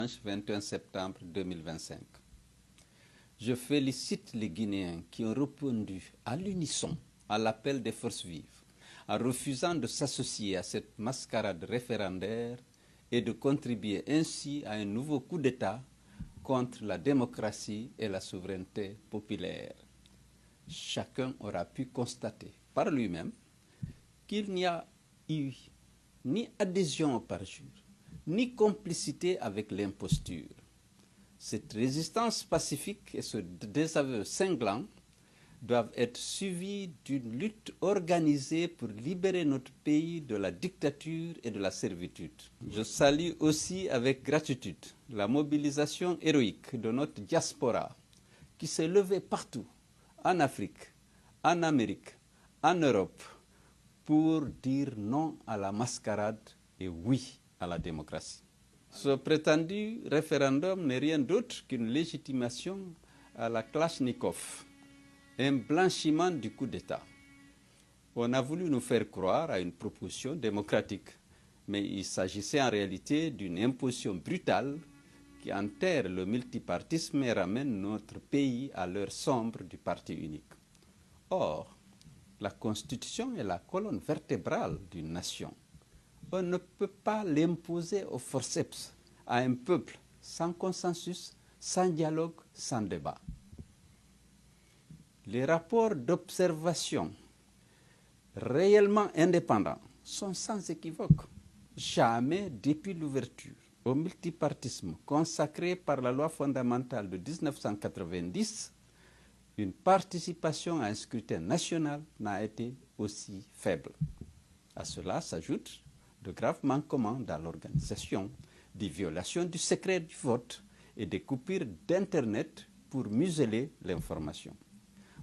21 septembre 2025. Je félicite les Guinéens qui ont répondu à l'unisson à l'appel des forces vives en refusant de s'associer à cette mascarade référendaire et de contribuer ainsi à un nouveau coup d'État contre la démocratie et la souveraineté populaire. Chacun aura pu constater par lui-même qu'il n'y a eu ni adhésion au parjure, ni complicité avec l'imposture. Cette résistance pacifique et ce désaveu cinglant doivent être suivis d'une lutte organisée pour libérer notre pays de la dictature et de la servitude. Je salue aussi avec gratitude la mobilisation héroïque de notre diaspora qui s'est levée partout, en Afrique, en Amérique, en Europe, pour dire non à la mascarade et oui à la démocratie. Ce prétendu référendum n'est rien d'autre qu'une légitimation à la Kalachnikov, un blanchiment du coup d'État. On a voulu nous faire croire à une proposition démocratique, mais il s'agissait en réalité d'une imposition brutale qui enterre le multipartisme et ramène notre pays à l'heure sombre du parti unique. Or, la Constitution est la colonne vertébrale d'une nation. On ne peut pas l'imposer au forceps à un peuple sans consensus, sans dialogue, sans débat. Les rapports d'observation réellement indépendants sont sans équivoque. Jamais depuis l'ouverture au multipartisme consacré par la loi fondamentale de 1990, une participation à un scrutin national n'a été aussi faible. À cela s'ajoutent de graves manquements dans l'organisation, des violations du secret du vote et des coupures d'Internet pour museler l'information.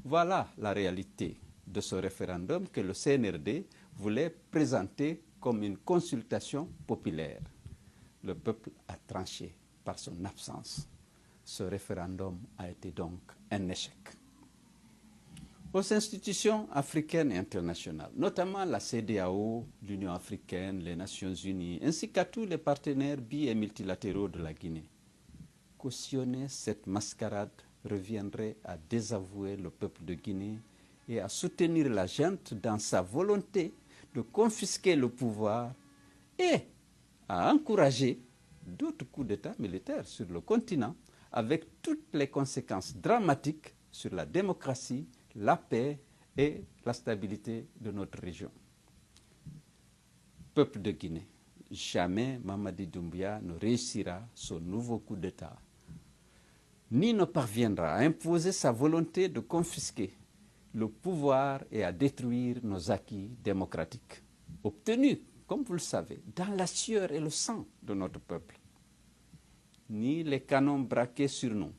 Voilà la réalité de ce référendum que le CNRD voulait présenter comme une consultation populaire. Le peuple a tranché par son absence. Ce référendum a été donc un échec. Aux institutions africaines et internationales, notamment la CEDEAO, l'Union africaine, les Nations unies, ainsi qu'à tous les partenaires bi- et multilatéraux de la Guinée, cautionner cette mascarade reviendrait à désavouer le peuple de Guinée et à soutenir la junte dans sa volonté de confisquer le pouvoir et à encourager d'autres coups d'État militaires sur le continent avec toutes les conséquences dramatiques sur la démocratie, la paix et la stabilité de notre région. Peuple de Guinée, jamais Mamadi Doumbouya ne réussira son nouveau coup d'État, ni ne parviendra à imposer sa volonté de confisquer le pouvoir et à détruire nos acquis démocratiques, obtenus, comme vous le savez, dans la sueur et le sang de notre peuple. Ni les canons braqués sur nous,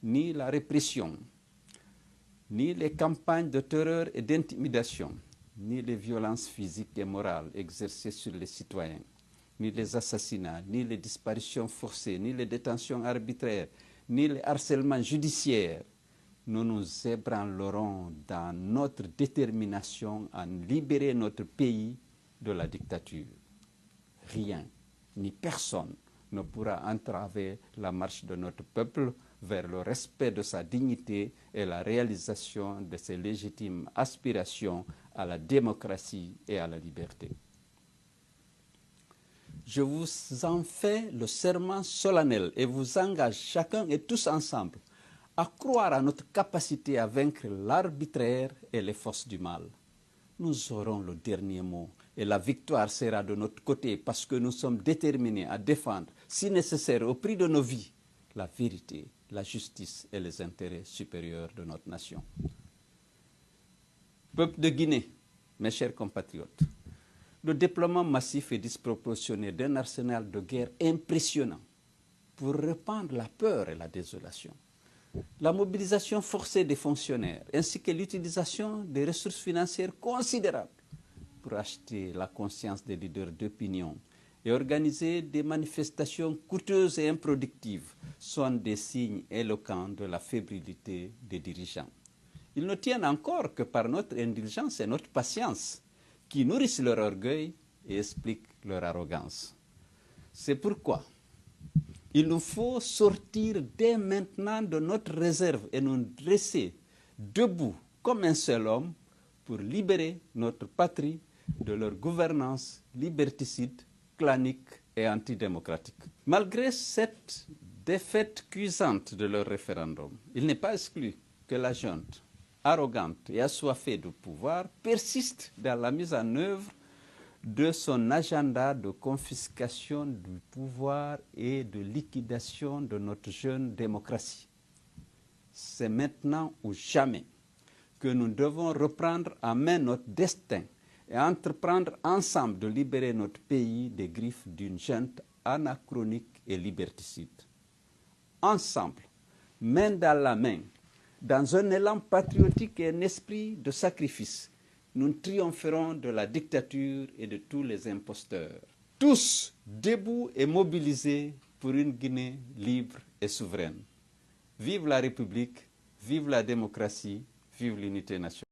ni la répression, ni les campagnes de terreur et d'intimidation, ni les violences physiques et morales exercées sur les citoyens, ni les assassinats, ni les disparitions forcées, ni les détentions arbitraires, ni les harcèlements judiciaires ne nous ébranleront dans notre détermination à libérer notre pays de la dictature. Rien, ni personne ne pourra entraver la marche de notre peuple vers le respect de sa dignité et la réalisation de ses légitimes aspirations à la démocratie et à la liberté. Je vous en fais le serment solennel et vous engage chacun et tous ensemble à croire à notre capacité à vaincre l'arbitraire et les forces du mal. Nous aurons le dernier mot et la victoire sera de notre côté parce que nous sommes déterminés à défendre, si nécessaire, au prix de nos vies, la vérité, la justice et les intérêts supérieurs de notre nation. Peuple de Guinée, mes chers compatriotes, le déploiement massif et disproportionné d'un arsenal de guerre impressionnant pour répandre la peur et la désolation, la mobilisation forcée des fonctionnaires ainsi que l'utilisation des ressources financières considérables pour acheter la conscience des leaders d'opinion et organiser des manifestations coûteuses et improductives sont des signes éloquents de la fébrilité des dirigeants. Ils ne tiennent encore que par notre indulgence et notre patience qui nourrissent leur orgueil et expliquent leur arrogance. C'est pourquoi Il nous faut sortir dès maintenant de notre réserve et nous dresser debout comme un seul homme pour libérer notre patrie de leur gouvernance liberticide, clanique et antidémocratique. Malgré cette défaite cuisante de leur référendum, il n'est pas exclu que la junte, arrogante et assoiffée de pouvoir, persiste dans la mise en œuvre de son agenda de confiscation du pouvoir et de liquidation de notre jeune démocratie. C'est maintenant ou jamais que nous devons reprendre en main notre destin et entreprendre ensemble de libérer notre pays des griffes d'une junte anachronique et liberticide. Ensemble, main dans la main, dans un élan patriotique et un esprit de sacrifice, nous triompherons de la dictature et de tous les imposteurs. Tous debout et mobilisés pour une Guinée libre et souveraine. Vive la République, vive la démocratie, vive l'unité nationale.